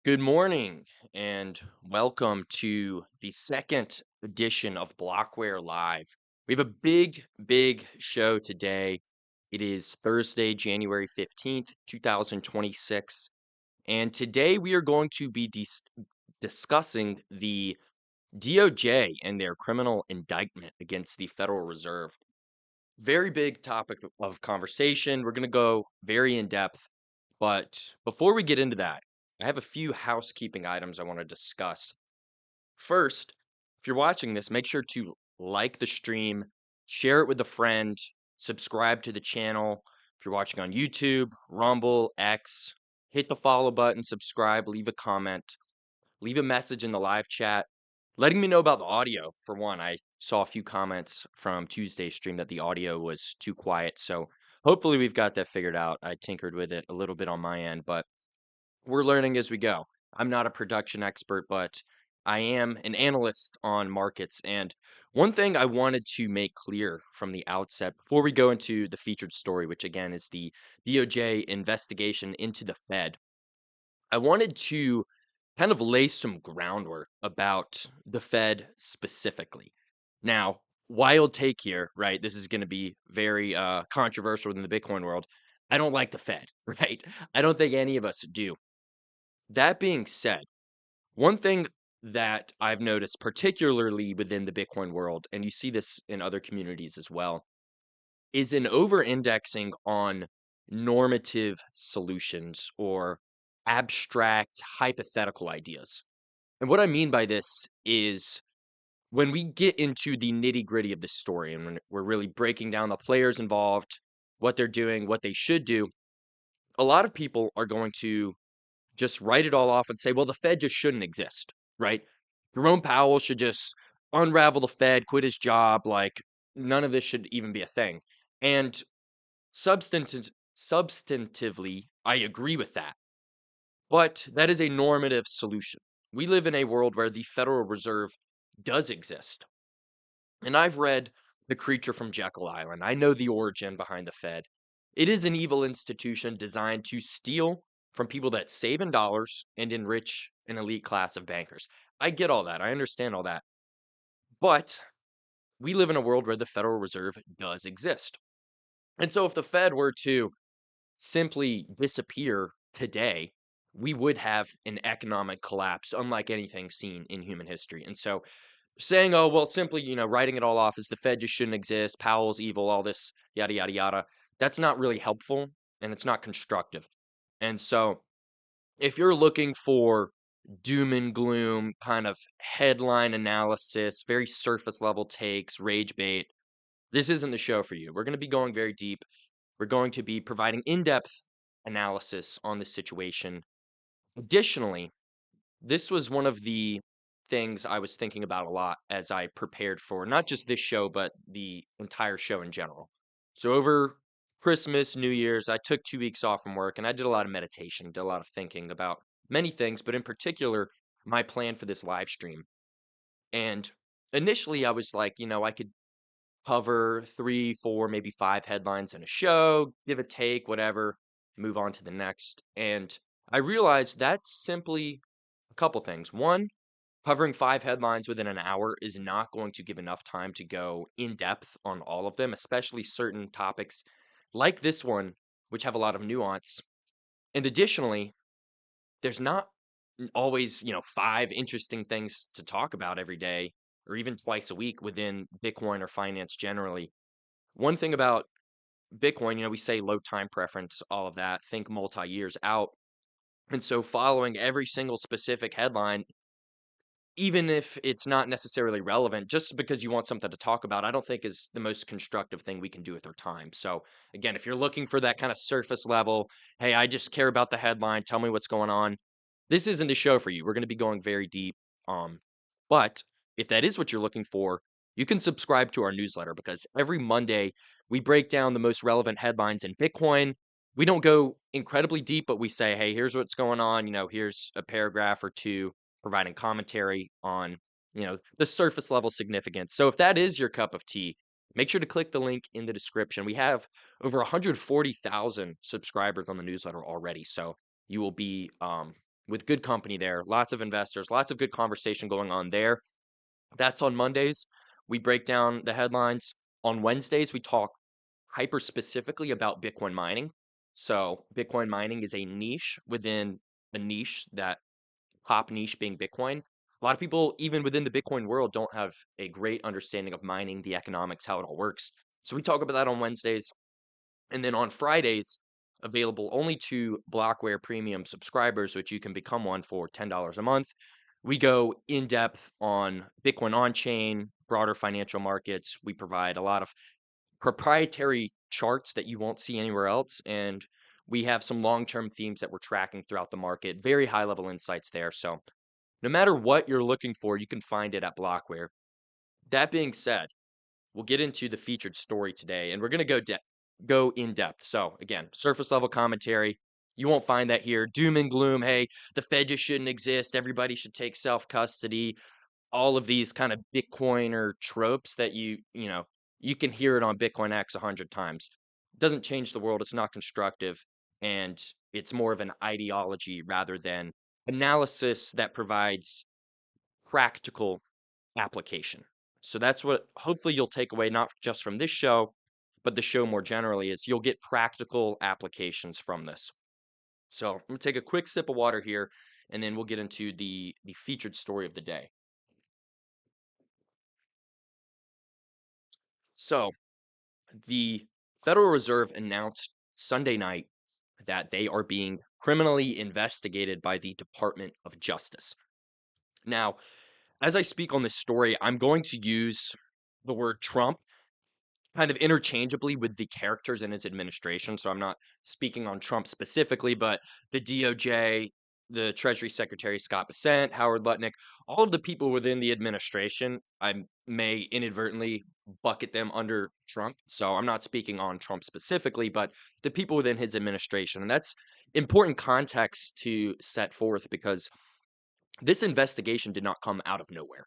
Good morning and welcome to the second edition of Blockware Live. We have a big show today. It is Thursday, January 15th, 2026. And today we are going to be discussing the DOJ and their criminal indictment against the Federal Reserve. Very big topic of conversation. We're going to go very in depth. But before we get into that, I have a few housekeeping items I want to discuss. First, if you're watching this, make sure to like the stream, share it with a friend, subscribe to the channel. If you're watching on YouTube, Rumble, X, hit the follow button, subscribe, leave a comment, leave a message in the live chat, letting me know about the audio. For one, I saw a few comments from Tuesday's stream that the audio was too quiet. So hopefully we've got that figured out. I tinkered with it a little bit on my end, but we're learning as we go. I'm not a production expert, but I am an analyst on markets. And one thing I wanted to make clear from the outset before we go into the featured story, which again is the DOJ investigation into the Fed, I wanted to kind of lay some groundwork about the Fed specifically. Now, wild take here, right? This is going to be very controversial in the Bitcoin world. I don't like the Fed, right? I don't think any of us do. That being said, one thing that I've noticed, particularly within the Bitcoin world, and you see this in other communities as well, is an over indexing on normative solutions or abstract hypothetical ideas. And what I mean by this is when we get into the nitty gritty of the story and when we're really breaking down the players involved, what they're doing, what they should do, a lot of people are going to just write it all off and say, well, the Fed just shouldn't exist, right? Jerome Powell should just unravel the Fed, quit his job. Like, none of this should even be a thing. And substantively, I agree with that. But that is a normative solution. We live in a world where the Federal Reserve does exist. And I've read The Creature from Jekyll Island. I know the origin behind the Fed. It is an evil institution designed to steal from people that save in dollars and enrich an elite class of bankers. I get all that. I understand all that. But we live in a world where the Federal Reserve does exist. And so if the Fed were to simply disappear today, we would have an economic collapse unlike anything seen in human history. And so saying, oh, well, simply, writing it all off as the Fed just shouldn't exist, Powell's evil, all this, yada, yada, yada, that's not really helpful and it's not constructive. And so if you're looking for doom and gloom kind of headline analysis, very surface level takes, rage bait, this isn't the show for you. We're going to be going very deep. We're going to be providing in depth analysis on this situation. Additionally, this was one of the things I was thinking about a lot as I prepared for not just this show, but the entire show in general. So, over Christmas, New Year's, I took 2 weeks off from work and I did a lot of meditation, did a lot of thinking about many things, but in particular, my plan for this live stream. And initially, I was like, I could cover three, four, maybe five headlines in a show, give a take, whatever, move on to the next. And I realized that's simply a couple things. One, covering five headlines within an hour is not going to give enough time to go in depth on all of them, especially certain topics like this one, which have a lot of nuance. And additionally, there's not always, five interesting things to talk about every day or even twice a week within Bitcoin or finance generally. One thing about Bitcoin, we say low time preference, all of that, think multi years out. And so following every single specific headline, even if it's not necessarily relevant, just because you want something to talk about, I don't think is the most constructive thing we can do with our time. So, again, if you're looking for that kind of surface level, hey, I just care about the headline, tell me what's going on, this isn't the show for you. We're going to be going very deep. But if that is what you're looking for, you can subscribe to our newsletter because every Monday we break down the most relevant headlines in Bitcoin. We don't go incredibly deep, but we say, hey, here's what's going on. Here's a paragraph or two providing commentary on, the surface level significance. So if that is your cup of tea, make sure to click the link in the description. We have over 140,000 subscribers on the newsletter already. So you will be with good company there, lots of investors, lots of good conversation going on there. That's on Mondays. We break down the headlines. On Wednesdays, we talk hyper specifically about Bitcoin mining. So, Bitcoin mining is a niche within a niche, that top niche being Bitcoin. A lot of people, even within the Bitcoin world, don't have a great understanding of mining, the economics, how it all works. So, we talk about that on Wednesdays. And then on Fridays, available only to Blockware premium subscribers, which you can become one for $10 a month. We go in depth on Bitcoin on chain, broader financial markets. We provide a lot of proprietary charts that you won't see anywhere else. And we have some long term themes that we're tracking throughout the market, very high level insights there. So, no matter what you're looking for, you can find it at Blockware. That being said, we'll get into the featured story today, and we're going to go in depth. So again, surface level commentary. You won't find that here. Doom and gloom. Hey, the Fed just shouldn't exist. Everybody should take self custody. All of these kind of Bitcoiner tropes that you can hear it on Bitcoin X 100 times. It doesn't change the world. It's not constructive, and it's more of an ideology rather than analysis that provides practical application. So that's what hopefully you'll take away, not just from this show, but the show more generally, is you'll get practical applications from this. So I'm gonna take a quick sip of water here, and then we'll get into the featured story of the day. So the Federal Reserve announced Sunday night that they are being criminally investigated by the Department of Justice. Now, as I speak on this story, I'm going to use the word Trump kind of interchangeably with the characters in his administration. So I'm not speaking on Trump specifically, but the DOJ, the Treasury Secretary Scott Bessent, Howard Lutnick, all of the people within the administration, I may inadvertently bucket them under Trump. So I'm not speaking on Trump specifically, but the people within his administration. And that's important context to set forth, because this investigation did not come out of nowhere.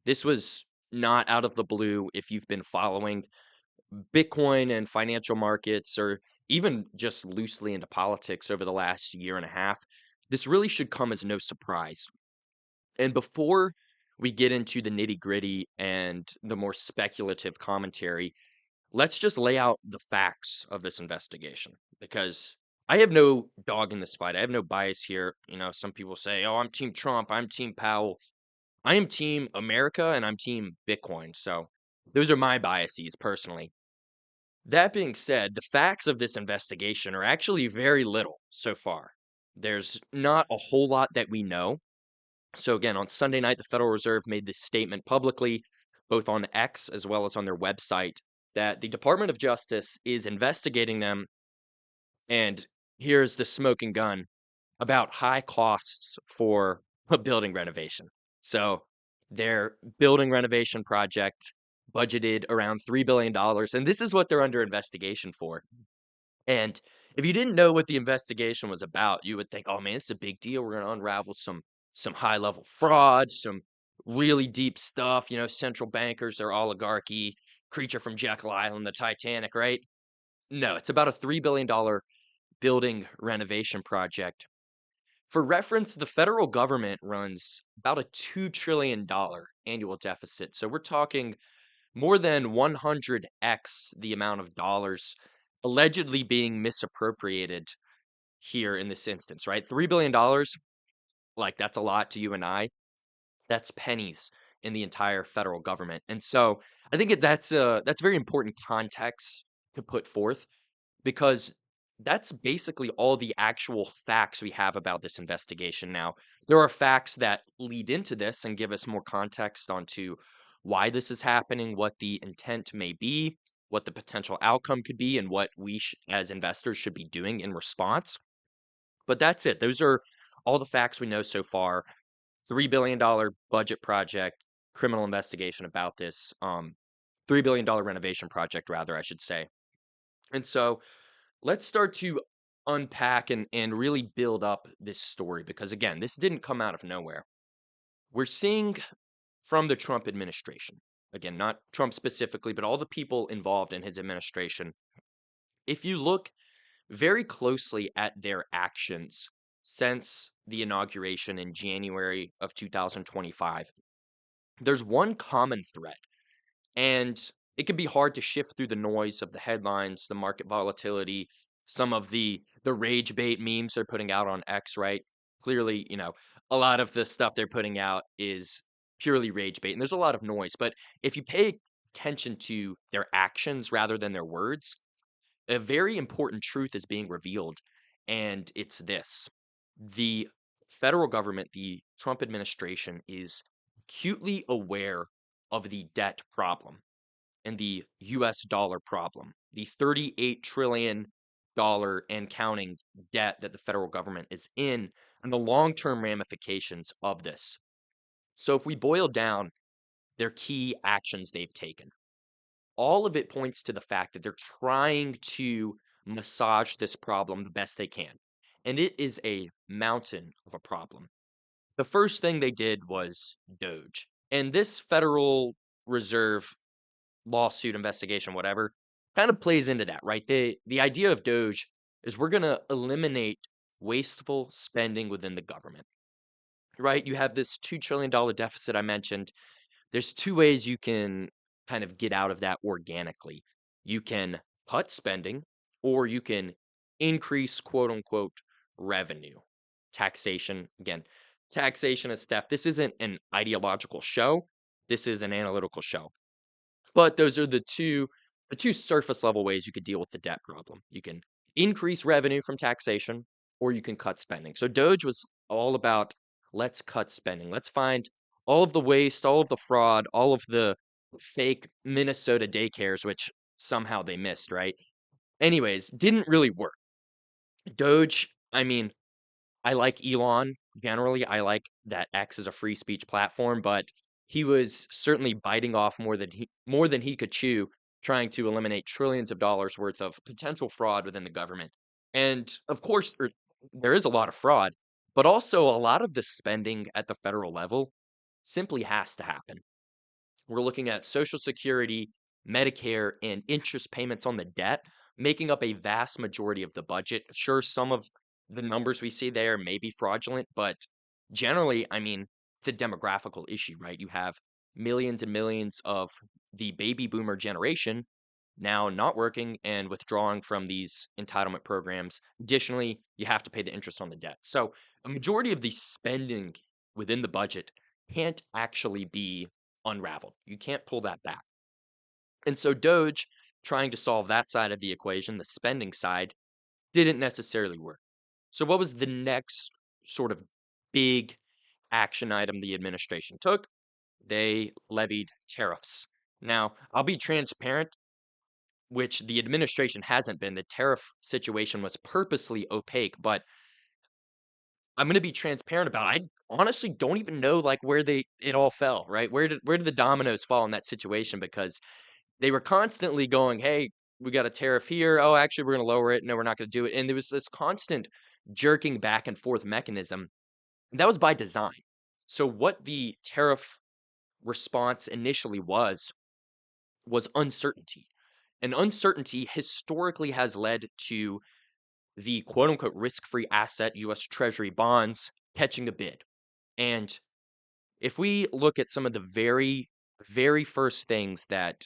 This was not out of the blue. If you've been following Bitcoin and financial markets, or even just loosely into politics over the last year and a half, this really should come as no surprise. And before we get into the nitty gritty and the more speculative commentary, let's just lay out the facts of this investigation, because I have no dog in this fight. I have no bias here. Some people say, oh, I'm Team Trump, I'm Team Powell. I am Team America and I'm Team Bitcoin. So those are my biases personally. That being said, the facts of this investigation are actually very little so far. There's not a whole lot that we know. So, again, on Sunday night, the Federal Reserve made this statement publicly, both on X as well as on their website, that the Department of Justice is investigating them. And here's the smoking gun about high costs for a building renovation. So, their building renovation project budgeted around $3 billion. And this is what they're under investigation for. And if you didn't know what the investigation was about, you would think, "Oh man, it's a big deal. We're going to unravel some high level fraud, some really deep stuff. Central bankers, their oligarchy, creature from Jekyll Island, the Titanic, right?" No, it's about a $3 billion building renovation project. For reference, the federal government runs about a $2 trillion annual deficit. So we're talking more than 100x the amount of dollars allegedly being misappropriated here in this instance, right? $3 billion, like that's a lot to you and I. That's pennies in the entire federal government. And so I think that's very important context to put forth, because that's basically all the actual facts we have about this investigation now. There are facts that lead into this and give us more context onto why this is happening, what the intent may be, what the potential outcome could be, and what we as investors should be doing in response. But that's it. Those are all the facts we know so far. $3 billion budget project, criminal investigation about this, $3 billion renovation project, rather, I should say. And so let's start to unpack and really build up this story, because again, this didn't come out of nowhere. We're seeing from the Trump administration, again, not Trump specifically, but all the people involved in his administration. If you look very closely at their actions since the inauguration in January of 2025, there's one common thread, and it can be hard to shift through the noise of the headlines, the market volatility, some of the rage bait memes they're putting out on X, right? Clearly, a lot of the stuff they're putting out is purely rage bait, and there's a lot of noise. But if you pay attention to their actions rather than their words, a very important truth is being revealed, and it's this: the federal government, the Trump administration, is acutely aware of the debt problem and the US dollar problem, the $38 trillion and counting debt that the federal government is in, and the long term ramifications of this. So, if we boil down their key actions they've taken, all of it points to the fact that they're trying to massage this problem the best they can. And it is a mountain of a problem. The first thing they did was Doge. And this Federal Reserve lawsuit investigation, whatever, kind of plays into that, right? The idea of Doge is we're going to eliminate wasteful spending within the government, right? You have this $2 trillion deficit I mentioned. There's two ways you can kind of get out of that organically. You can cut spending, or you can increase quote unquote revenue. Taxation, again, taxation is theft. This isn't an ideological show. This is an analytical show. But those are the two surface level ways you could deal with the debt problem. You can increase revenue from taxation, or you can cut spending. So Doge was all about, let's cut spending. Let's find all of the waste, all of the fraud, all of the fake Minnesota daycares, which somehow they missed, right? Anyways, didn't really work. Doge, I mean, I like Elon generally. I like that X is a free speech platform, but he was certainly biting off more than he could chew, trying to eliminate trillions of dollars worth of potential fraud within the government. And of course, there is a lot of fraud, but also a lot of the spending at the federal level simply has to happen. We're looking at Social Security, Medicare, and interest payments on the debt, making up a vast majority of the budget. Sure, some of the numbers we see there may be fraudulent, but generally, I mean, it's a demographical issue, right? You have millions and millions of the baby boomer generation now not working and withdrawing from these entitlement programs. Additionally, you have to pay the interest on the debt. So, a majority of the spending within the budget can't actually be unraveled. You can't pull that back. And so Doge, trying to solve that side of the equation, the spending side, didn't necessarily work. So what was the next sort of big action item the administration took? They levied tariffs. Now, I'll be transparent, which the administration hasn't been. The tariff situation was purposely opaque, but I'm going to be transparent about it. I honestly don't even know like where it all fell, right? Where did the dominoes fall in that situation, because they were constantly going, "Hey, we got a tariff here. Oh, actually, we're going to lower it. No, we're not going to do it." And there was this constant jerking back and forth mechanism. And that was by design. So what the tariff response initially was uncertainty. And uncertainty historically has led to the quote unquote risk-free asset US Treasury bonds catching a bid. And if we look at some of the very, very first things that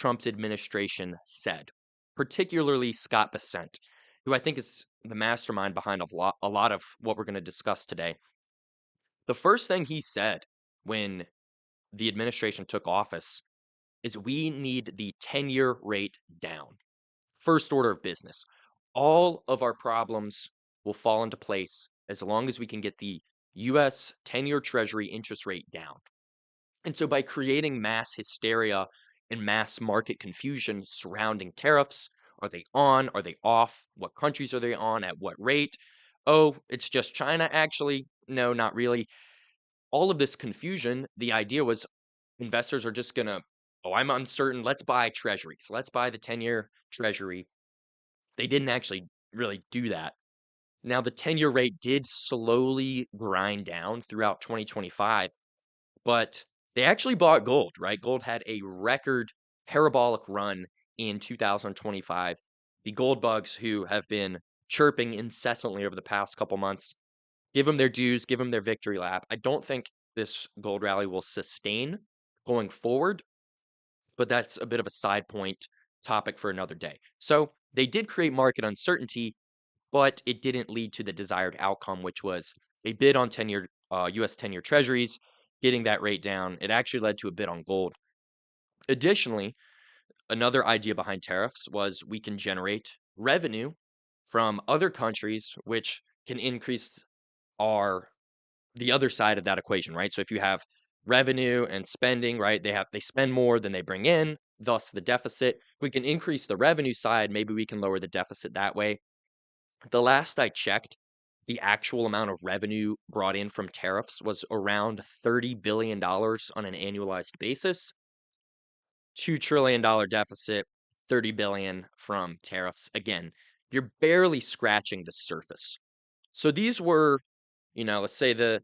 Trump's administration said, particularly Scott Bessent, who I think is the mastermind behind a lot of what we're going to discuss today, the first thing he said when the administration took office is we need the 10-year rate down. First order of business. All of our problems will fall into place as long as we can get the US 10-year Treasury interest rate down. And so by creating mass hysteria and mass market confusion surrounding tariffs, are they on? Are they off? What countries are they on? At what rate? Oh, it's just China. Actually, no, not really. All of this confusion, the idea was investors are just going to, oh, I'm uncertain. Let's buy treasuries. Let's buy the 10-year Treasury. They didn't actually really do that. Now, the 10-year rate did slowly grind down throughout 2025, but they actually bought gold, right? Gold had a record parabolic run in 2025. The gold bugs, who have been chirping incessantly over the past couple months, give them their dues, give them their victory lap. I don't think this gold rally will sustain going forward, but that's a bit of a side point topic for another day. So they did create market uncertainty, but it didn't lead to the desired outcome, which was a bid on 10-year US 10-year treasuries, getting that rate down. It actually led to a bid on gold. Additionally, another idea behind tariffs was we can generate revenue from other countries, which can increase our the other side of that equation, right? So if you have revenue and spending, right, they spend more than they bring in, thus the deficit. We can increase the revenue side, maybe we can lower the deficit that way. The last I checked, the actual amount of revenue brought in from tariffs was around $30 billion on an annualized basis. $2 trillion deficit, 30 billion from tariffs. Again, you're barely scratching the surface. So these were, let's say to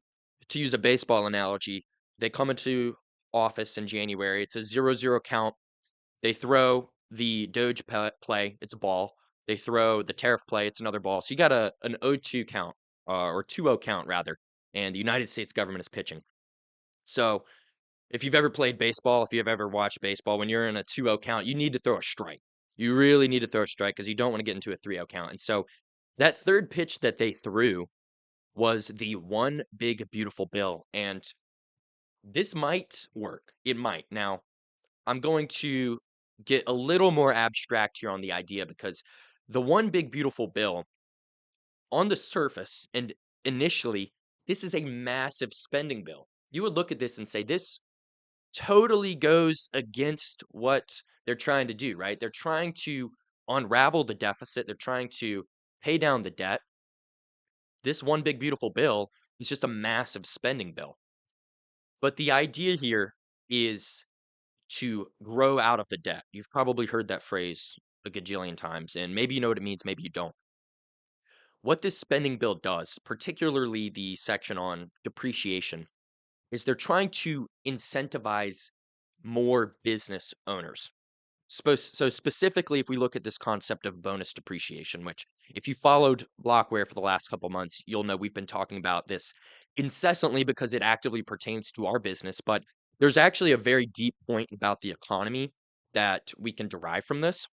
use a baseball analogy, they come into office in January. It's a 0-0 count. They throw the DOJ play, it's a ball. They throw the tariff play, it's another ball. So you got an 0-2 count, or 2-0 count rather, and the United States government is pitching. So if you've ever played baseball, if you've ever watched baseball, when you're in a 2-0 count, you need to throw a strike. You really need to throw a strike because you don't want to get into a 3-0 count. And so that third pitch that they threw was the one big beautiful bill. And this might work. It might. Now, I'm going to get a little more abstract here on the idea because the one big beautiful bill on the surface and initially, this is a massive spending bill. You would look at this and say, this totally goes against what they're trying to do, right? They're trying to unravel the deficit, they're trying to pay down the debt. This one big beautiful bill is just a massive spending bill. But the idea here is to grow out of the debt. You've probably heard that phrase a gajillion times, and maybe you know what it means, maybe you don't. What this spending bill does, particularly the section on depreciation, is they're trying to incentivize more business owners. So specifically, if we look at this concept of bonus depreciation, which if you followed Blockware for the last couple months, you'll know we've been talking about this incessantly because it actively pertains to our business. But there's actually a very deep point about the economy that we can derive from this.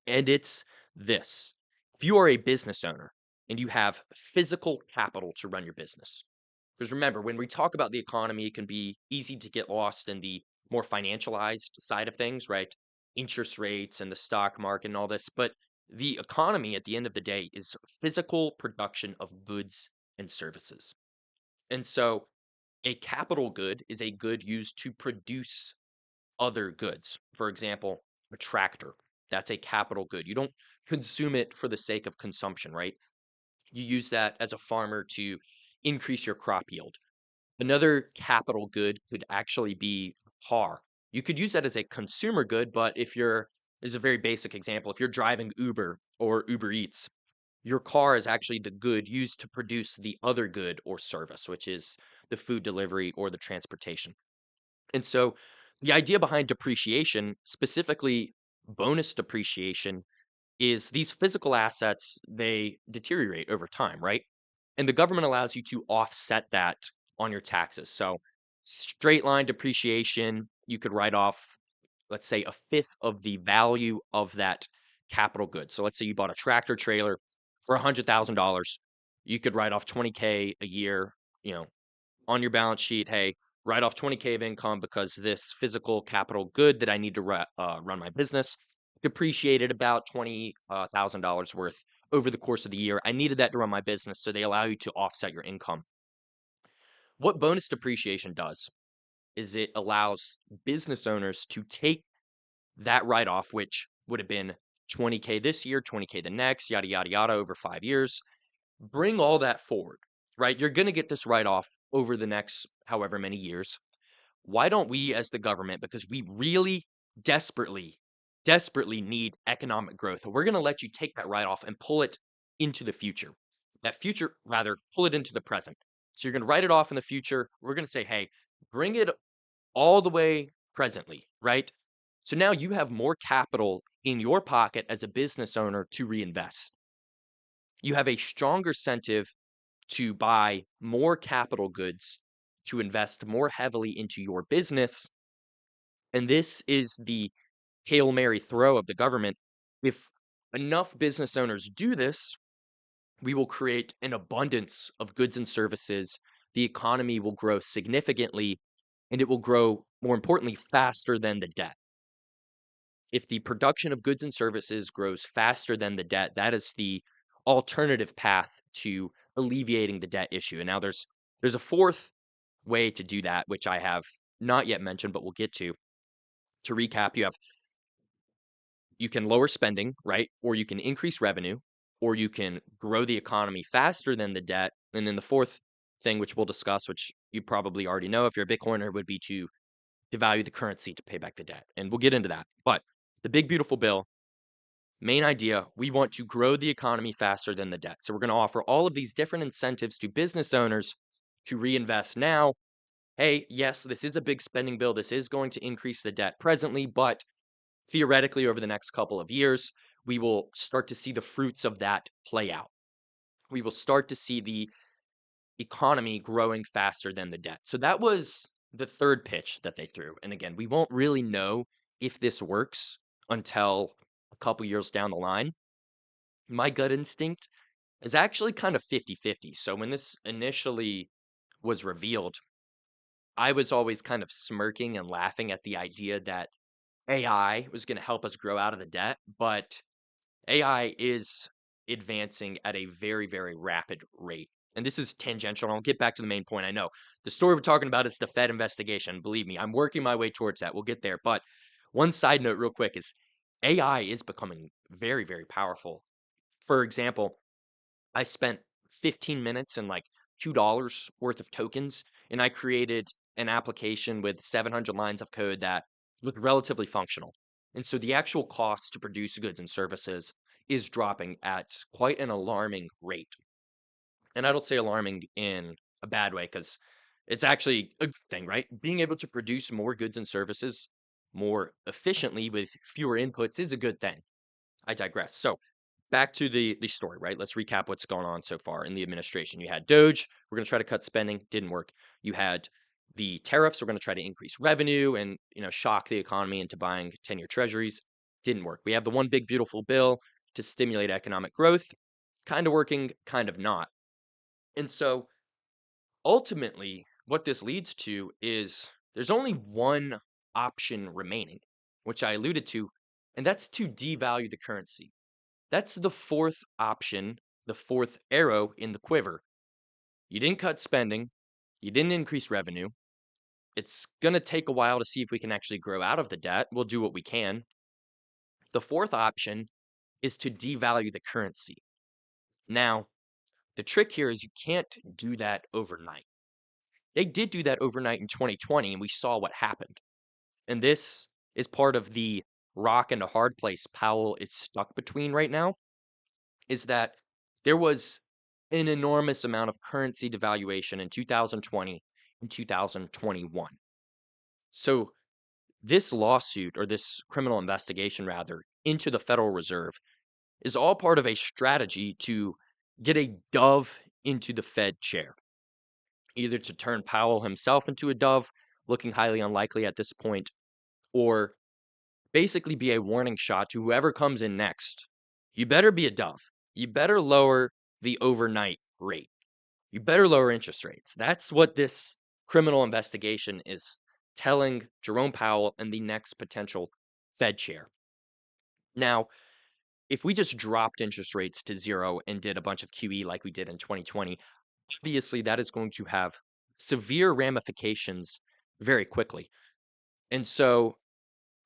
And it's this. If you are a business owner and you have physical capital to run your business, because remember, when we talk about the economy, it can be easy to get lost in the more financialized side of things, right? Interest rates and the stock market and all this. But the economy at the end of the day is physical production of goods and services. And so a capital good is a good used to produce other goods. For example, a tractor, that's a capital good. You don't consume it for the sake of consumption, right? You use that as a farmer to increase your crop yield. Another capital good could actually be a car. You could use that as a consumer good, but if you're, is a very basic example, if you're driving Uber or Uber Eats, your car is actually the good used to produce the other good or service, which is the food delivery or the transportation. And so the idea behind depreciation, specifically bonus depreciation, is these physical assets, they deteriorate over time, right? And the government allows you to offset that on your taxes. So straight line depreciation, you could write off, let's say, a fifth of the value of that capital good. So let's say you bought a tractor trailer for $100,000. You could write off 20K a year, you know, on your balance sheet. Hey, write off 20K of income because this physical capital good that I need to run my business depreciated about $20,000 worth over the course of the year. I needed that to run my business, so they allow you to offset your income. What bonus depreciation does is it allows business owners to take that write off, which would have been 20K this year, 20K the next, yada, yada, yada, over 5 years, bring all that forward, right? You're going to get this write off over the next however many years. Why don't we, as the government, because we really desperately, desperately need economic growth, we're going to let you take that write off and pull it into the future. That future, rather, pull it into the present. So you're going to write it off in the future. We're going to say, hey, bring it all the way presently, right? So now you have more capital in your pocket as a business owner to reinvest. You have a stronger incentive to buy more capital goods, to invest more heavily into your business. And this is the Hail Mary throw of the government. If enough business owners do this, we will create an abundance of goods and services. The economy will grow significantly, and it will grow, more importantly, faster than the debt. If the production of goods and services grows faster than the debt, that is the alternative path to alleviating the debt issue. And now there's a fourth way to do that, which I have not yet mentioned, but we'll get to. To recap, you can lower spending, right? Or you can increase revenue, or you can grow the economy faster than the debt. And then the fourth thing, which we'll discuss, which you probably already know if you're a Bitcoiner, would be to devalue the currency to pay back the debt. And we'll get into that. But the big, beautiful bill, main idea, we want to grow the economy faster than the debt. So we're going to offer all of these different incentives to business owners to reinvest now. Hey, yes, this is a big spending bill. This is going to increase the debt presently, but theoretically, over the next couple of years, we will start to see the fruits of that play out. We will start to see the economy growing faster than the debt. So that was the third pitch that they threw. And again, we won't really know if this works until a couple years down the line. My gut instinct is actually kind of 50-50. So when this initially was revealed, I was always kind of smirking and laughing at the idea that AI was going to help us grow out of the debt, but AI is advancing at a very, very rapid rate. And this is tangential. And I'll get back to the main point. I know the story we're talking about is the Fed investigation. Believe me, I'm working my way towards that. We'll get there. But one side note, real quick, is AI is becoming very, very powerful. For example, I spent 15 minutes and like $2 worth of tokens, and I created an application with 700 lines of code that looked relatively functional. And so the actual cost to produce goods and services is dropping at quite an alarming rate. And I don't say alarming in a bad way because it's actually a good thing, right? Being able to produce more goods and services more efficiently with fewer inputs is a good thing. I digress. So back to the story, right? Let's recap what's going on so far in the administration. You had Doge, we're going to try to cut spending, didn't work. You had the tariffs, we're going to try to increase revenue and shock the economy into buying 10-year treasuries, didn't work. We have the one big beautiful bill to stimulate economic growth, kind of working, kind of not. And so ultimately, what this leads to is there's only one option remaining, which I alluded to, and that's to devalue the currency. That's the fourth option, the fourth arrow in the quiver. You didn't cut spending, you didn't increase revenue. It's going to take a while to see if we can actually grow out of the debt. We'll do what we can. The fourth option is to devalue the currency. Now, the trick here is you can't do that overnight. They did do that overnight in 2020, and we saw what happened. And this is part of the rock and a hard place Powell is stuck between right now, is that there was an enormous amount of currency devaluation in 2020 and 2021. So this lawsuit, or this criminal investigation rather, into the Federal Reserve is all part of a strategy to get a dove into the Fed chair, either to turn Powell himself into a dove, looking highly unlikely at this point, or basically be a warning shot to whoever comes in next. You better be a dove. You better lower the overnight rate. You better lower interest rates. That's what this criminal investigation is telling Jerome Powell and the next potential Fed chair. Now, if we just dropped interest rates to zero and did a bunch of QE like we did in 2020, obviously that is going to have severe ramifications very quickly. And so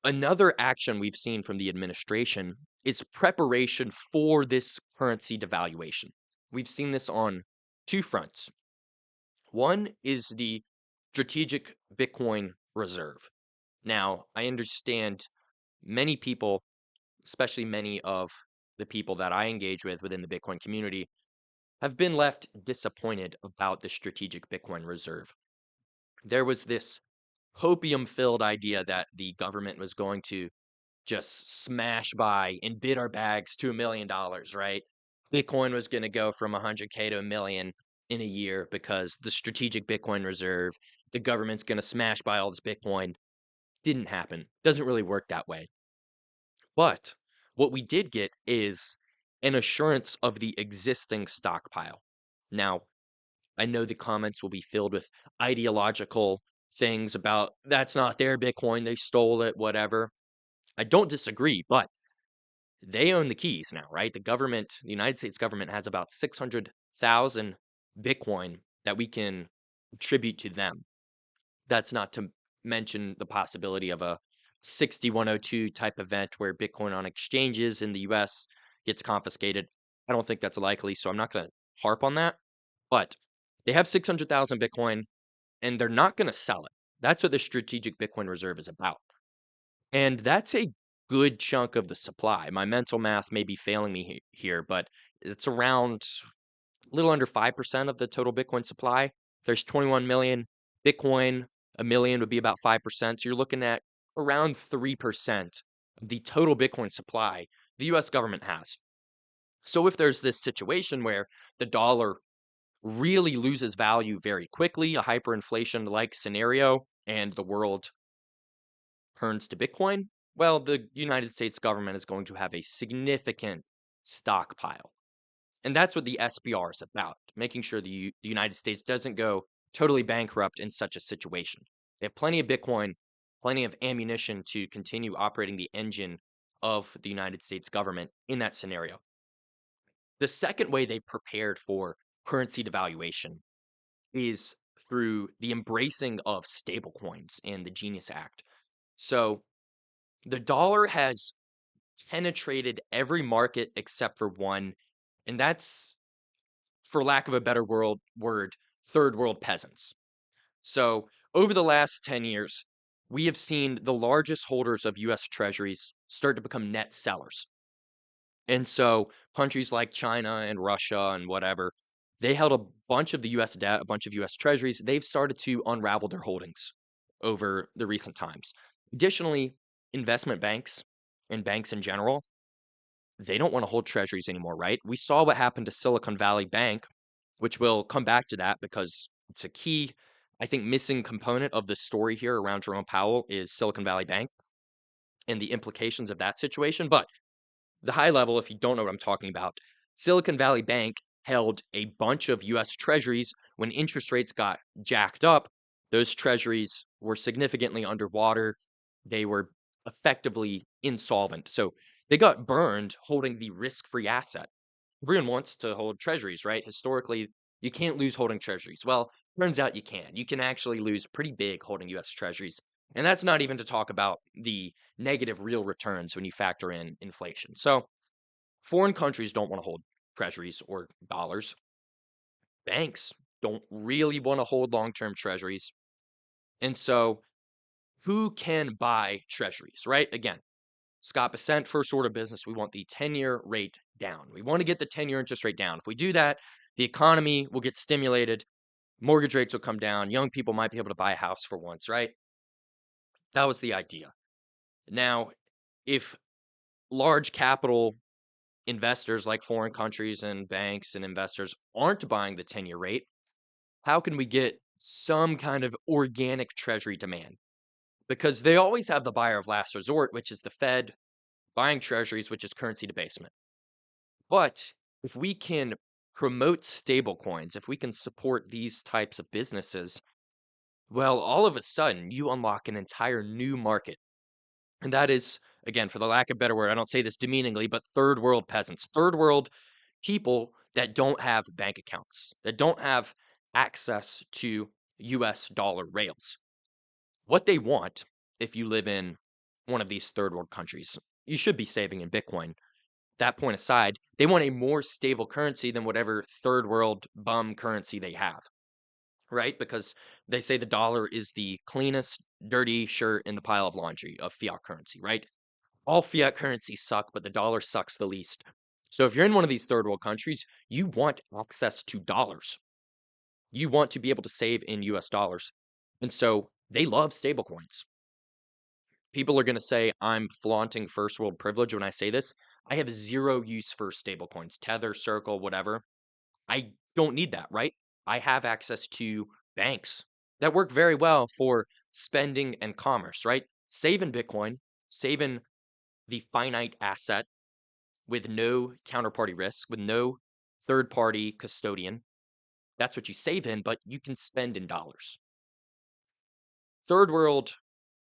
another action we've seen from the administration is preparation for this currency devaluation. We've seen this on two fronts. One is the strategic Bitcoin reserve. Now, I understand many people, especially many of the people that I engage with within the Bitcoin community, have been left disappointed about the strategic Bitcoin reserve. There was this hopium filled idea that the government was going to just smash by and bid our bags to $1 million, right? Bitcoin was going to go from 100K to a million. in a year because the strategic Bitcoin reserve, the government's going to smash buy all this Bitcoin. Didn't happen. Doesn't really work that way. But what we did get is an assurance of the existing stockpile. Now, I know the comments will be filled with ideological things about that's not their Bitcoin, they stole it, whatever. I don't disagree, but they own the keys now, right? The government, the United States government has about 600,000 Bitcoin that we can attribute to them. That's not to mention the possibility of a 6102 type event where Bitcoin on exchanges in the US gets confiscated. I don't think that's likely, so I'm not going to harp on that. But they have 600,000 Bitcoin and they're not going to sell it. That's what the strategic Bitcoin reserve is about. And that's a good chunk of the supply. My mental math may be failing me here, but it's around a little under 5% of the total Bitcoin supply. There's 21 million Bitcoin, a million would be about 5%. So you're looking at around 3% of the total Bitcoin supply the US government has. So if there's this situation where the dollar really loses value very quickly, a hyperinflation like scenario, and the world turns to Bitcoin, well, the United States government is going to have a significant stockpile. And that's what the SBR is about, making sure the United States doesn't go totally bankrupt in such a situation. They have plenty of Bitcoin, plenty of ammunition to continue operating the engine of the United States government in that scenario. The second way they've prepared for currency devaluation is through the embracing of stablecoins and the Genius Act. So the dollar has penetrated every market except for one, and that's, for lack of a better word, third world peasants. So over the last 10 years, we have seen the largest holders of US treasuries start to become net sellers. And so countries like China and Russia and whatever, they held a bunch of the US debt, a bunch of US treasuries. They've started to unravel their holdings over the recent times. Additionally, investment banks and banks in general, they don't want to hold treasuries anymore, right? We saw what happened to Silicon Valley Bank, which we'll come back to that because it's a key, I think, missing component of the story here around Jerome Powell is Silicon Valley Bank and the implications of that situation. But the high level, if you don't know what I'm talking about, Silicon Valley Bank held a bunch of US treasuries when interest rates got jacked up. Those treasuries were significantly underwater. They were effectively insolvent. So they got burned holding the risk-free asset. Everyone wants to hold treasuries, right? Historically, you can't lose holding treasuries. Well, turns out you can. You can actually lose pretty big holding US treasuries. And that's not even to talk about the negative real returns when you factor in inflation. So, foreign countries don't want to hold treasuries or dollars. Banks don't really want to hold long term treasuries. And so, who can buy treasuries, right? Again, Scott Bessent, first order of business, we want the 10-year rate down. We want to get the 10-year interest rate down. If we do that, the economy will get stimulated, mortgage rates will come down, young people might be able to buy a house for once, right? That was the idea. Now, if large capital investors like foreign countries and banks and investors aren't buying the 10-year rate, how can we get some kind of organic treasury demand? Because they always have the buyer of last resort, which is the Fed buying treasuries, which is currency debasement. But if we can promote stable coins, if we can support these types of businesses, well, all of a sudden you unlock an entire new market. And that is, again, for the lack of a better word, I don't say this demeaningly, but third world peasants, third world people that don't have bank accounts, that don't have access to US dollar rails. What they want, if you live in one of these third world countries, you should be saving in Bitcoin. That point aside, they want a more stable currency than whatever third world bum currency they have, right? Because they say the dollar is the cleanest, dirty shirt in the pile of laundry of fiat currency, right? All fiat currencies suck, but the dollar sucks the least. So if you're in one of these third world countries, you want access to dollars. You want to be able to save in US dollars. And so they love stablecoins. People are going to say I'm flaunting first world privilege when I say this. I have zero use for stablecoins, Tether, Circle, whatever. I don't need that, right? I have access to banks that work very well for spending and commerce, right? Saving Bitcoin, saving the finite asset with no counterparty risk, with no third party custodian. That's what you save in, but you can spend in dollars. Third world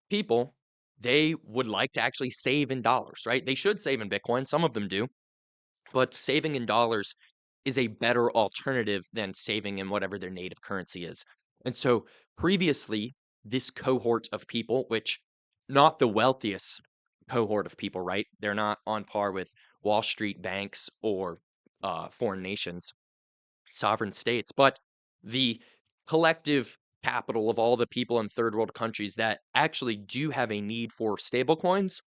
people, they would like to actually save in dollars, right? They should save in Bitcoin. Some of them do, but saving in dollars is a better alternative than saving in whatever their native currency is. And so previously, this cohort of people, which not the wealthiest cohort of people, right? They're not on par with Wall Street banks or foreign nations, sovereign states, but the collective capital of all the people in third world countries that actually do have a need for stablecoins,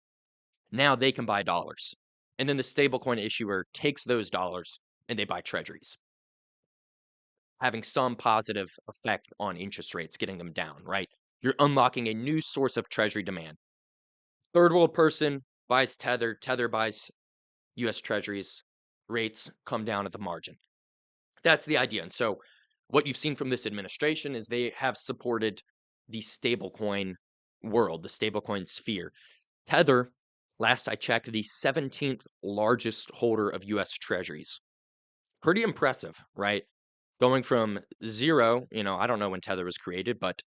now they can buy dollars. And then the stablecoin issuer takes those dollars and they buy treasuries, having some positive effect on interest rates, getting them down, right? You're unlocking a new source of treasury demand. Third world person buys Tether, Tether buys US treasuries, rates come down at the margin. That's the idea. And so what you've seen from this administration is they have supported the stablecoin world, the stablecoin sphere. Tether, last I checked, the 17th largest holder of US treasuries. Pretty impressive, right? Going from zero, I don't know when Tether was created, but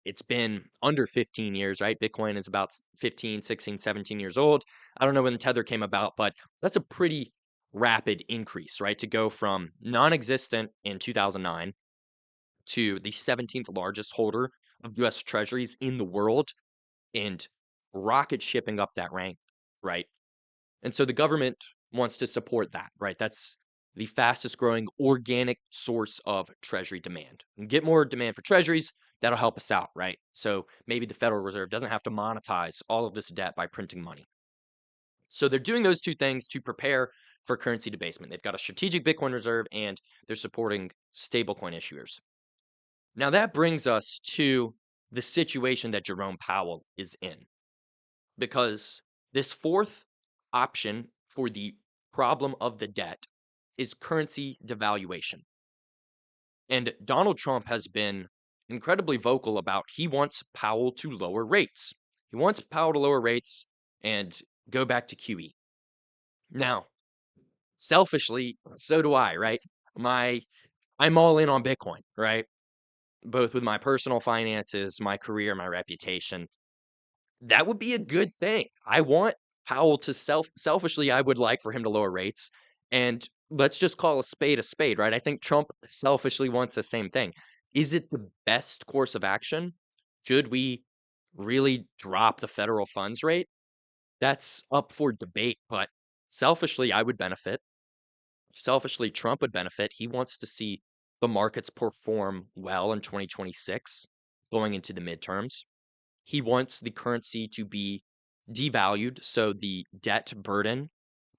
it's been under 15 years, right? Bitcoin is about 15, 16, 17 years old. I don't know when Tether came about, but that's a pretty rapid increase, right? To go from non-existent in 2009 to the 17th largest holder of US treasuries in the world and rocket shipping up that rank, right? And so the government wants to support that, right? That's the fastest growing organic source of treasury demand. And get more demand for treasuries, that'll help us out, right? So maybe the Federal Reserve doesn't have to monetize all of this debt by printing money. So they're doing those two things to prepare for currency debasement. They've got a strategic Bitcoin reserve and they're supporting stablecoin issuers. Now that brings us to the situation that Jerome Powell is in, because this fourth option for the problem of the debt is currency devaluation. And Donald Trump has been incredibly vocal about he wants Powell to lower rates. He wants Powell to lower rates and go back to QE. Now, selfishly, so do I, right? I'm all in on Bitcoin, right? Both with my personal finances, my career, my reputation. That would be a good thing. I want Powell to selfishly, I would like for him to lower rates. And let's just call a spade, right? I think Trump selfishly wants the same thing. Is it the best course of action? Should we really drop the federal funds rate? That's up for debate, but selfishly, I would benefit. Selfishly, Trump would benefit. He wants to see the markets perform well in 2026 going into the midterms. He wants the currency to be devalued so the debt burden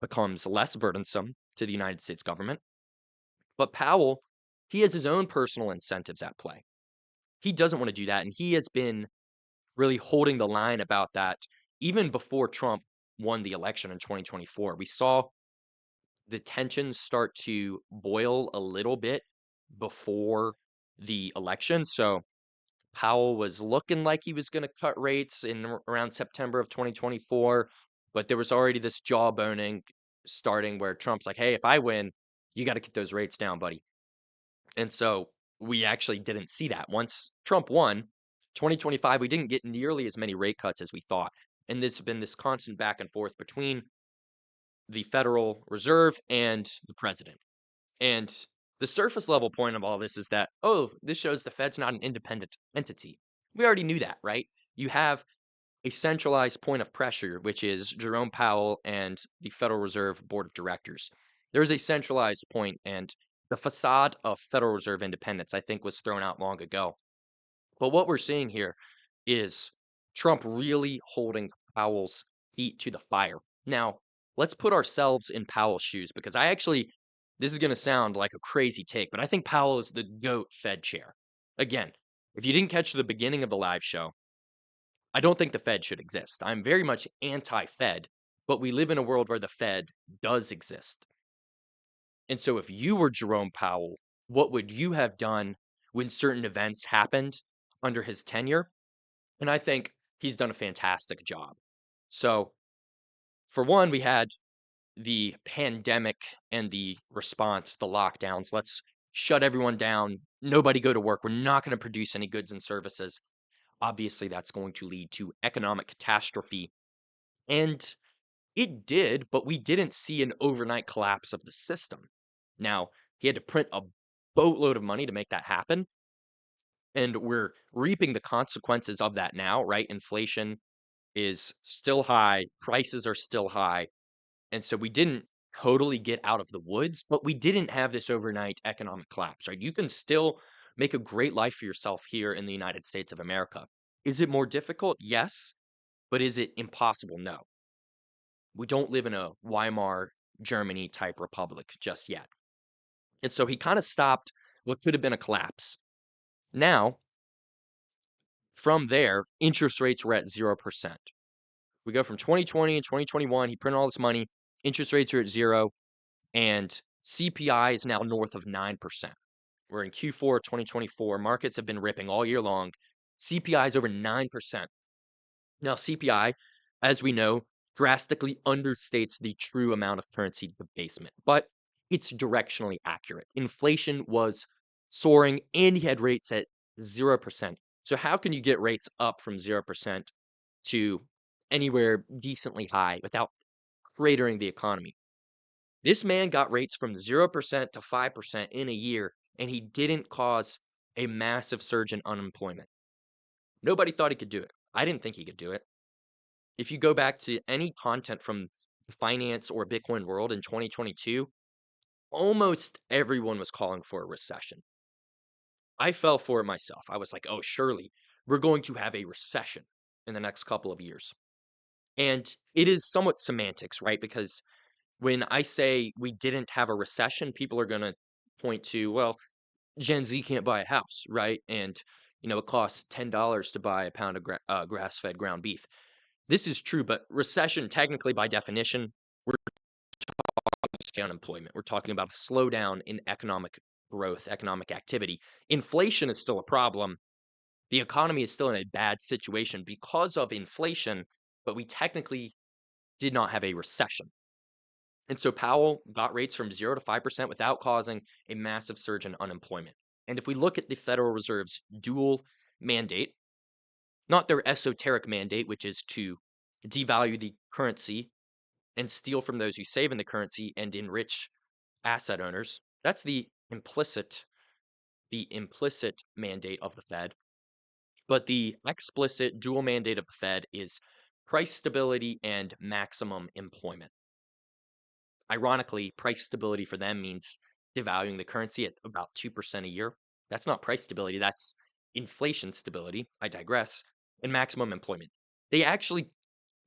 becomes less burdensome to the United States government. But Powell, he has his own personal incentives at play. He doesn't want to do that. And he has been really holding the line about that even before Trump won the election in 2024. We saw the tensions start to boil a little bit before the election. So Powell was looking like he was going to cut rates in around September of 2024, but there was already this jawboning starting where Trump's like, "Hey, if I win, you got to get those rates down, buddy." And so we actually didn't see that. Once Trump won 2025, we didn't get nearly as many rate cuts as we thought. And there's been this constant back and forth between the Federal Reserve and the president. And the surface level point of all this is that, oh, this shows the Fed's not an independent entity. We already knew that, right? You have a centralized point of pressure, which is Jerome Powell and the Federal Reserve Board of Directors. There is a centralized point, and the facade of Federal Reserve independence, I think, was thrown out long ago. But what we're seeing here is Trump really holding Powell's feet to the fire. Now, let's put ourselves in Powell's shoes because this is going to sound like a crazy take, but I think Powell is the GOAT Fed chair. Again, if you didn't catch the beginning of the live show, I don't think the Fed should exist. I'm very much anti Fed, but we live in a world where the Fed does exist. And so if you were Jerome Powell, what would you have done when certain events happened under his tenure? And I think he's done a fantastic job. So, for one, we had the pandemic and the response, the lockdowns. Let's shut everyone down. Nobody go to work. We're not going to produce any goods and services. Obviously, that's going to lead to economic catastrophe. And it did, but we didn't see an overnight collapse of the system. Now, he had to print a boatload of money to make that happen. And we're reaping the consequences of that now, right? Inflation is still high, prices are still high. And so we didn't totally get out of the woods, but we didn't have this overnight economic collapse, right? You can still make a great life for yourself here in the United States of America. Is it more difficult? Yes. But is it impossible? No. We don't live in a Weimar Germany type republic just yet. And so he kind of stopped what could have been a collapse. Now, from there, interest rates were at 0%. We go from 2020 and 2021, he printed all this money, interest rates are at zero, and CPI is now north of 9%. We're in Q4 2024. Markets have been ripping all year long. CPI is over 9%. Now, CPI, as we know, drastically understates the true amount of currency debasement, but it's directionally accurate. Inflation was soaring and he had rates at 0%. So, how can you get rates up from 0% to anywhere decently high without cratering the economy? This man got rates from 0% to 5% in a year, and he didn't cause a massive surge in unemployment. Nobody thought he could do it. I didn't think he could do it. If you go back to any content from the finance or Bitcoin world in 2022, almost everyone was calling for a recession. I fell for it myself. I was like, oh, surely we're going to have a recession in the next couple of years. And it is somewhat semantics, right? Because when I say we didn't have a recession, people are going to point to, well, Gen Z can't buy a house, right? And, it costs $10 to buy a pound of grass fed ground beef. This is true, but recession, technically by definition, we're talking about unemployment. We're talking about a slowdown in economic growth, economic activity. Inflation is still a problem. The economy is still in a bad situation because of inflation, but we technically did not have a recession. And so Powell got rates from 0 to 5% without causing a massive surge in unemployment. And if we look at the Federal Reserve's dual mandate, not their esoteric mandate, which is to devalue the currency and steal from those who save in the currency and enrich asset owners, that's the implicit mandate of the Fed. But the explicit dual mandate of the Fed is price stability and maximum employment. Ironically, price stability for them means devaluing the currency at about 2% a year. That's not price stability, that's inflation stability. I digress. And maximum employment. They actually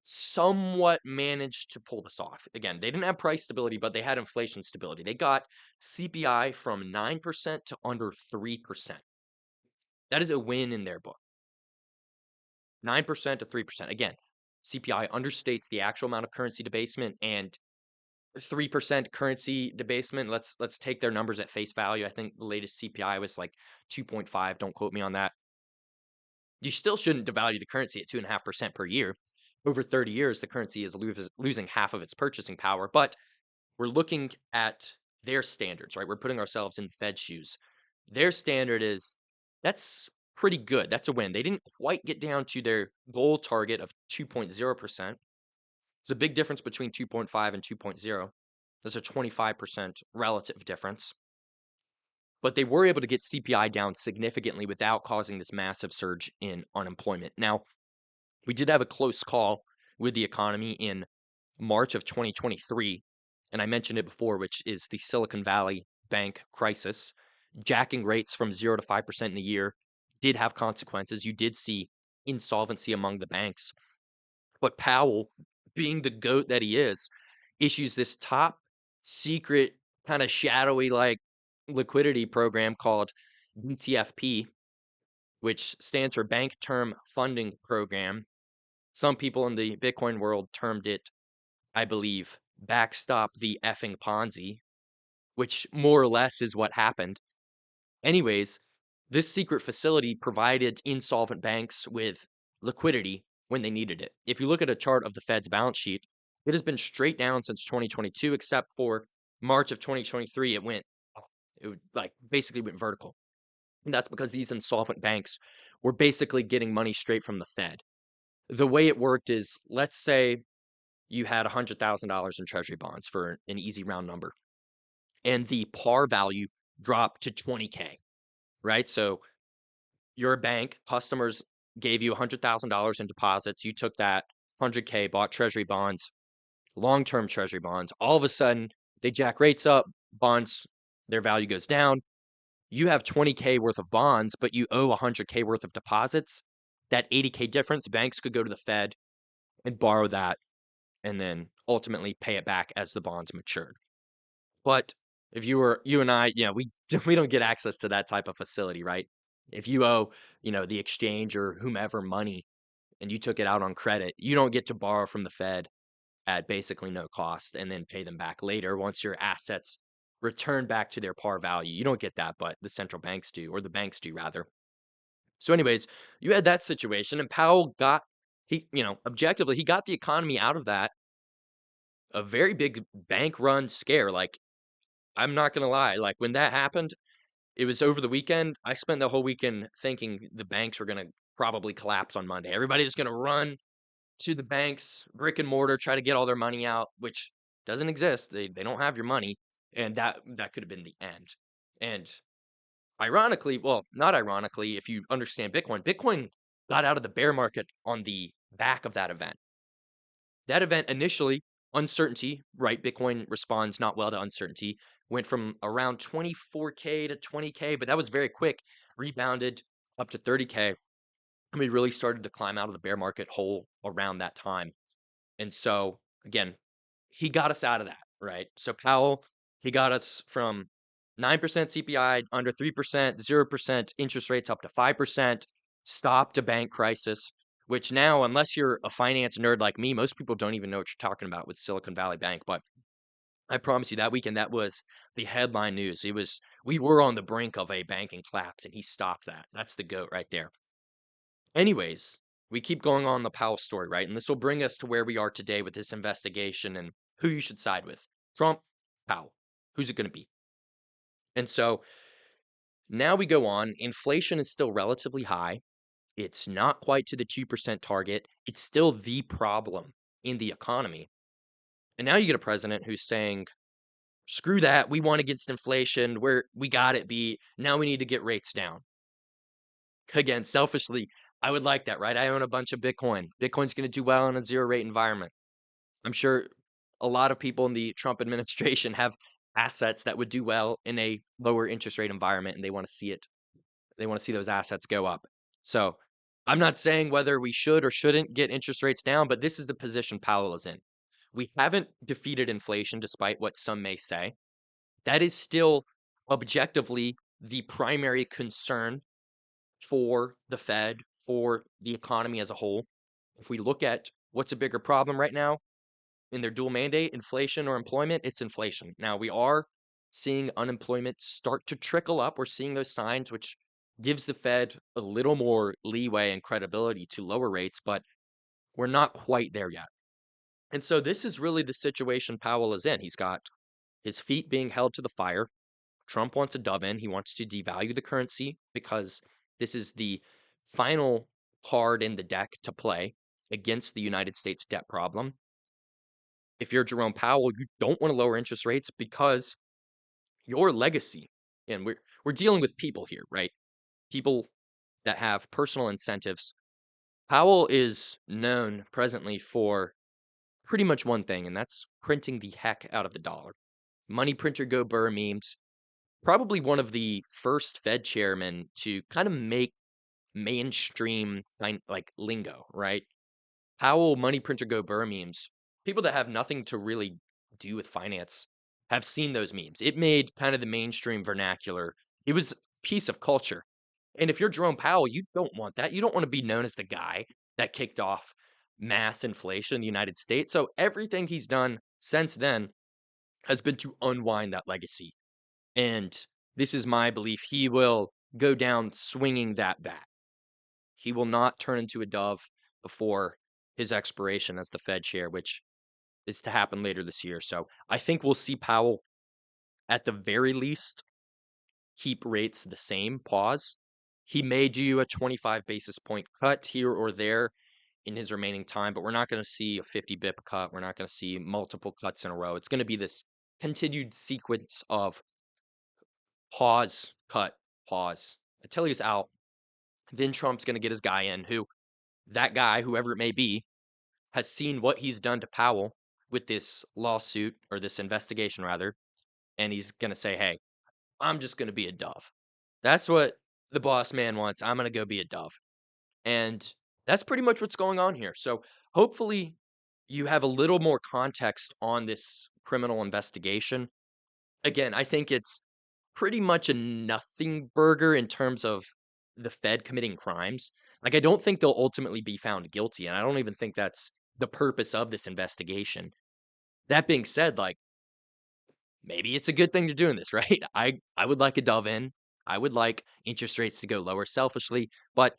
somewhat managed to pull this off. Again, they didn't have price stability, but they had inflation stability. They got CPI from 9% to under 3%. That is a win in their book. 9% to 3%. Again, CPI understates the actual amount of currency debasement, and 3% currency debasement. Let's take their numbers at face value. I think the latest CPI was like 2.5. Don't quote me on that. You still shouldn't devalue the currency at 2.5% per year. Over 30 years, the currency is losing half of its purchasing power. But we're looking at their standards, right? We're putting ourselves in Fed shoes. Their standard is that's pretty good. That's a win. They didn't quite get down to their goal target of 2.0%. There's a big difference between 2.5 and 2.0. There's a 25% relative difference. But they were able to get CPI down significantly without causing this massive surge in unemployment. Now, we did have a close call with the economy in March of 2023, and I mentioned it before, which is the Silicon Valley Bank crisis. Jacking rates from 0 to 5% in a year did have consequences. You did see insolvency among the banks. But Powell, being the goat that he is, issues this top secret, kind of shadowy like liquidity program called BTFP, which stands for Bank Term Funding Program. Some people in the Bitcoin world termed it, I believe, backstop the effing Ponzi, which more or less is what happened. Anyways, this secret facility provided insolvent banks with liquidity when they needed it. If you look at a chart of the Fed's balance sheet, it has been straight down since 2022, except for March of 2023. Like basically went vertical. And that's because these insolvent banks were basically getting money straight from the Fed. The way it worked is, let's say you had $100,000 in treasury bonds for an easy round number, and the par value dropped to 20K, right? So your bank customers gave you $100,000 in deposits. You took that 100K, bought treasury bonds, long-term treasury bonds. All of a sudden, they jack rates up, bonds, their value goes down. You have 20K worth of bonds, but you owe 100K worth of deposits. That 80K difference, banks could go to the Fed and borrow that and then ultimately pay it back as the bonds matured. But if you and I, we we don't get access to that type of facility, right? If you owe, the exchange or whomever money and you took it out on credit, you don't get to borrow from the Fed at basically no cost and then pay them back later once your assets return back to their par value. You don't get that, but the central banks do, or the banks do rather. So, anyways, you had that situation, and Powell objectively, he got the economy out of that, a very big bank run scare. Like, I'm not gonna lie, like when that happened, it was over the weekend. I spent the whole weekend thinking the banks were gonna probably collapse on Monday. Everybody's gonna run to the banks, brick and mortar, try to get all their money out, which doesn't exist. They don't have your money, and that could have been the end. And ironically, well, not ironically, if you understand Bitcoin, Bitcoin got out of the bear market on the back of that event. That event initially, uncertainty, right? Bitcoin responds not well to uncertainty, went from around 24K to 20K, but that was very quick, rebounded up to 30K. And we really started to climb out of the bear market hole around that time. And so, again, he got us out of that, right? So Powell, he got us from 9% CPI, under 3%, 0% interest rates up to 5%, stopped a bank crisis, which now, unless you're a finance nerd like me, most people don't even know what you're talking about with Silicon Valley Bank. But I promise you that weekend, that was the headline news. We were on the brink of a banking collapse and he stopped that. That's the GOAT right there. Anyways, we keep going on the Powell story, right? And this will bring us to where we are today with this investigation and who you should side with. Trump, Powell. Who's it going to be? And so now we go on. Inflation is still relatively high. It's not quite to the 2% target. It's still the problem in the economy. And now you get a president who's saying, screw that. We won against inflation. We got it beat. Now we need to get rates down. Again, selfishly, I would like that, right? I own a bunch of Bitcoin. Bitcoin's going to do well in a zero rate environment. I'm sure a lot of people in the Trump administration have assets that would do well in a lower interest rate environment and they want to see it. They want to see those assets go up. So I'm not saying whether we should or shouldn't get interest rates down, but this is the position Powell is in. We haven't defeated inflation despite what some may say. That is still objectively the primary concern for the Fed, for the economy as a whole. If we look at what's a bigger problem right now in their dual mandate, inflation or employment, it's inflation. Now, we are seeing unemployment start to trickle up. We're seeing those signs, which gives the Fed a little more leeway and credibility to lower rates, but we're not quite there yet. And so this is really the situation Powell is in. He's got his feet being held to the fire. Trump wants a dove in. He wants to devalue the currency because this is the final card in the deck to play against the United States debt problem. If you're Jerome Powell, you don't want to lower interest rates because your legacy, and we're dealing with people here, right? People that have personal incentives. Powell is known presently for pretty much one thing, and that's printing the heck out of the dollar. Money printer go burr memes. Probably one of the first Fed chairmen to kind of make mainstream like lingo, right? Powell money printer go burr memes. People that have nothing to really do with finance have seen those memes. It made kind of the mainstream vernacular. It was a piece of culture. And if you're Jerome Powell, you don't want that. You don't want to be known as the guy that kicked off mass inflation in the United States. So everything he's done since then has been to unwind that legacy. And this is my belief, he will go down swinging that bat. He will not turn into a dove before his expiration as the Fed chair, which is to happen later this year. So I think we'll see Powell, at the very least, keep rates the same, pause. He may do a 25 basis point cut here or there in his remaining time, but we're not going to see a 50 bip cut. We're not going to see multiple cuts in a row. It's going to be this continued sequence of pause, cut, pause. Until he's out, then Trump's going to get his guy in, who, that guy, whoever it may be, has seen what he's done to Powell with this lawsuit, or this investigation rather, and he's going to say, hey, I'm just going to be a dove. That's what the boss man wants. I'm going to go be a dove. And that's pretty much what's going on here. So hopefully you have a little more context on this criminal investigation. Again, I think it's pretty much a nothing burger in terms of the Fed committing crimes. Like, I don't think they'll ultimately be found guilty, and I don't even think that's the purpose of this investigation. That being said, like, maybe it's a good thing they're doing this, right? I would like a dove in. I would like interest rates to go lower selfishly, but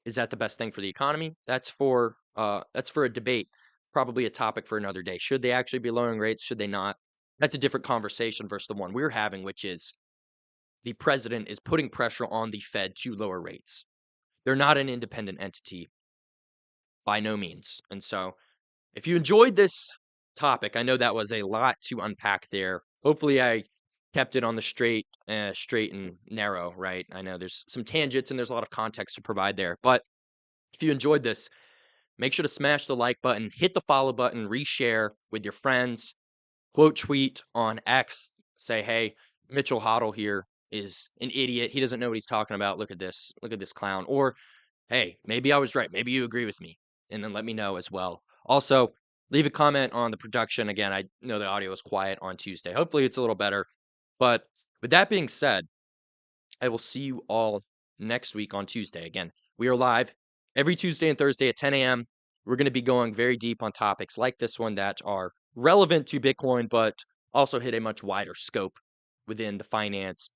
is that the best thing for the economy? That's for a debate, probably a topic for another day. Should they actually be lowering rates? Should they not? That's a different conversation versus the one we're having, which is the president is putting pressure on the Fed to lower rates. They're not an independent entity by no means. And so if you enjoyed this topic, I know that was a lot to unpack there. Hopefully I kept it on the straight and narrow, right? I know there's some tangents and there's a lot of context to provide there. But if you enjoyed this, make sure to smash the like button, hit the follow button, reshare with your friends, quote tweet on X, say, hey, Mitchell Hoddle here is an idiot. He doesn't know what he's talking about. Look at this. Look at this clown. Or, hey, maybe I was right. Maybe you agree with me. And then let me know as well. Also, leave a comment on the production. Again, I know the audio was quiet on Tuesday. Hopefully it's a little better. But with that being said, I will see you all next week on Tuesday. Again, we are live every Tuesday and Thursday at 10 a.m. We're going to be going very deep on topics like this one that are relevant to Bitcoin, but also hit a much wider scope within the finance,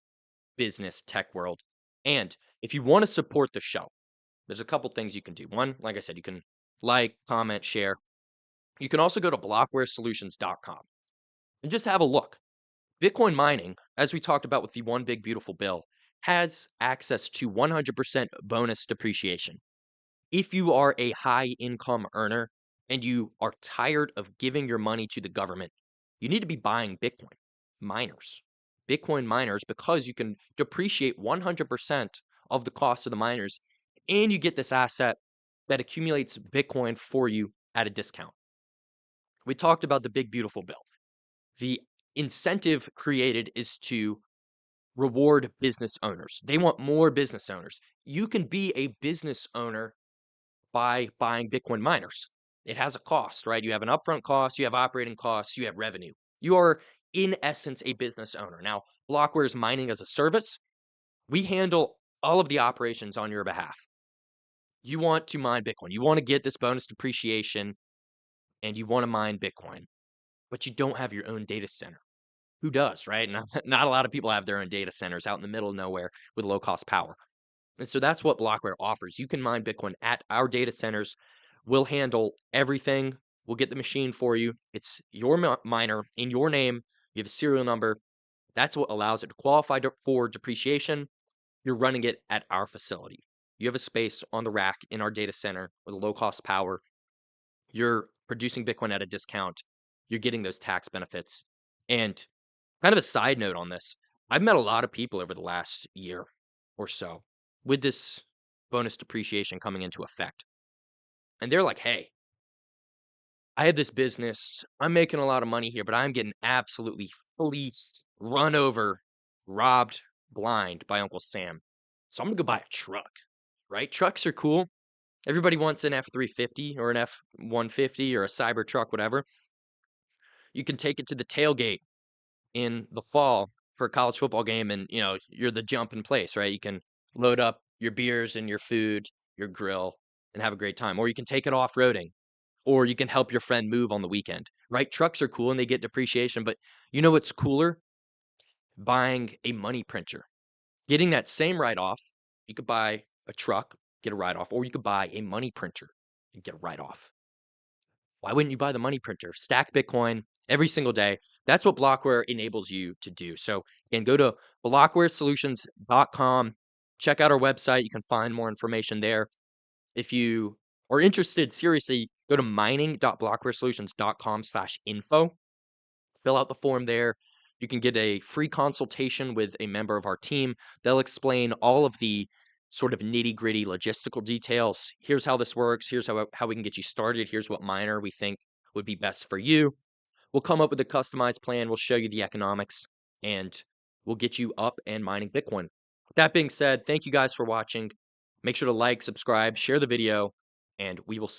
business, tech world. And if you want to support the show, there's a couple things you can do. One, like I said, you can like, comment, share. You can also go to blockwaresolutions.com and just have a look. Bitcoin mining, as we talked about with the One Big Beautiful Bill, has access to 100% bonus depreciation. If you are a high income earner and you are tired of giving your money to the government, you need to be buying Bitcoin miners. Bitcoin miners, because you can depreciate 100% of the cost of the miners, and you get this asset that accumulates Bitcoin for you at a discount. We talked about the Big Beautiful Bill. The incentive created is to reward business owners. They want more business owners. You can be a business owner by buying Bitcoin miners. It has a cost, right? You have an upfront cost, you have operating costs, you have revenue. You are, in essence, a business owner. Now, Blockware is mining as a service. We handle all of the operations on your behalf. You want to mine Bitcoin. You want to get this bonus depreciation, and you want to mine Bitcoin, but you don't have your own data center. Who does, right? Not a lot of people have their own data centers out in the middle of nowhere with low cost power. And so that's what Blockware offers. You can mine Bitcoin at our data centers. We'll handle everything. We'll get the machine for you. It's your miner in your name. You have a serial number. That's what allows it to qualify for depreciation. You're running it at our facility. You have a space on the rack in our data center with low cost power. You're producing Bitcoin at a discount. You're getting those tax benefits. And kind of a side note on this, I've met a lot of people over the last year or so with this bonus depreciation coming into effect. And they're like, hey, I have this business. I'm making a lot of money here, but I'm getting absolutely fleeced, run over, robbed blind by Uncle Sam. So I'm going to go buy a truck, right? Trucks are cool. Everybody wants an F350 or an F150 or a Cybertruck, whatever. You can take it to the tailgate in the fall for a college football game, and you're the jump in place, right? You can load up your beers and your food, your grill, and have a great time. Or you can take it off-roading, or you can help your friend move on the weekend, right? Trucks are cool and they get depreciation, but you know what's cooler? buying a money printer, getting that same write-off. You could buy a truck, get a write-off, or you could buy a money printer and get a write-off. Why wouldn't you buy the money printer? Stack Bitcoin every single day. That's what Blockware enables you to do. So again, go to blockwaresolutions.com. Check out our website. You can find more information there. If you are interested, seriously, go to mining.blockwaresolutions.com/info. Fill out the form there. You can get a free consultation with a member of our team. They'll explain all of the sort of nitty-gritty logistical details. Here's how this works. Here's how we can get you started. Here's what miner we think would be best for you. We'll come up with a customized plan. We'll show you the economics, and we'll get you up and mining Bitcoin. That being said, thank you guys for watching. Make sure to like, subscribe, share the video, and we will